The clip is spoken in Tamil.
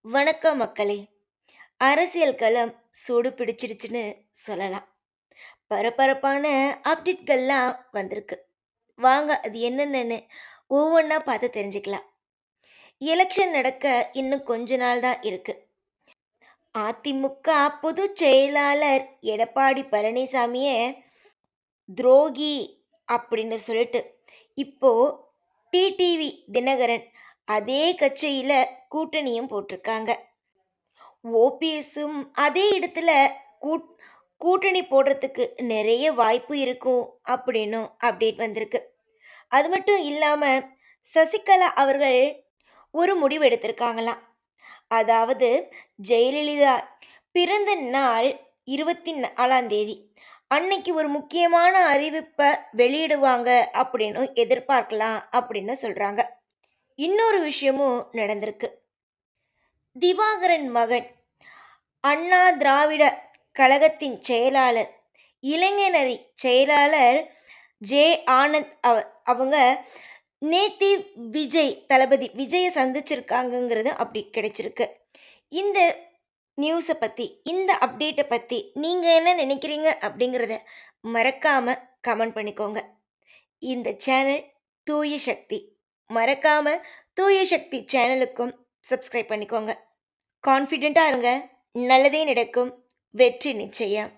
வணக்கம் மக்களே! அரசியல் களம் சூடு பிடிச்சிடுச்சுன்னு சொல்லலாம். பரபரப்பான அப்டேட்கள்லாம் வந்திருக்கு. வாங்க அது என்னென்னன்னு ஒவ்வொன்னா பார்த்து தெரிஞ்சுக்கலாம். எலக்ஷன் நடக்க இன்னும் கொஞ்ச நாள் தான் இருக்கு. அதிமுக பொதுச் செயலாளர் எடப்பாடி பழனிசாமிய துரோகி அப்படின்னு சொல்லிட்டு, இப்போ டிடிவி தினகரன் அதே கட்சியில கூட்டணியும் போட்டிருக்காங்க. ஓபிஎஸ்ஸும் அதே இடத்துல கூட் கூட்டணி போடுறதுக்கு நிறைய வாய்ப்பு இருக்கும் அப்படின்னும் அப்டேட் வந்திருக்கு. அது மட்டும் இல்லாம சசிகலா அவர்கள் ஒரு முடிவு எடுத்திருக்காங்களாம். அதாவது ஜெயலலிதா பிறந்த நாள் 24ஆம் தேதி. அன்னைக்கு ஒரு முக்கியமான அறிவிப்ப வெளியிடுவாங்க அப்படின்னு எதிர்பார்க்கலாம் அப்படின்னு சொல்றாங்க. இன்னொரு விஷயமும் நடந்திருக்கு. திவாகரன் மகன் அண்ணா திராவிட கழகத்தின் செயலாளர், இளைஞரணி செயலாளர் ஜே. ஆனந்த் அவங்க நேத்தி தளபதி விஜய சந்திச்சிருக்காங்கங்கிறது அப்டேட் கிடைச்சிருக்கு. இந்த நியூஸை பற்றி, இந்த அப்டேட்டை பற்றி நீங்கள் என்ன நினைக்கிறீங்க அப்படிங்கிறத மறக்காம கமெண்ட் பண்ணிக்கோங்க. இந்த சேனல் தூய சக்தி. மறக்காம தூய சக்தி சேனலுக்கும் சப்ஸ்கிரைப் பண்ணிக்கோங்க. கான்ஃபிடென்ட்டா இருங்க. நல்லதே நடக்கும். வெற்றி நிச்சயம்.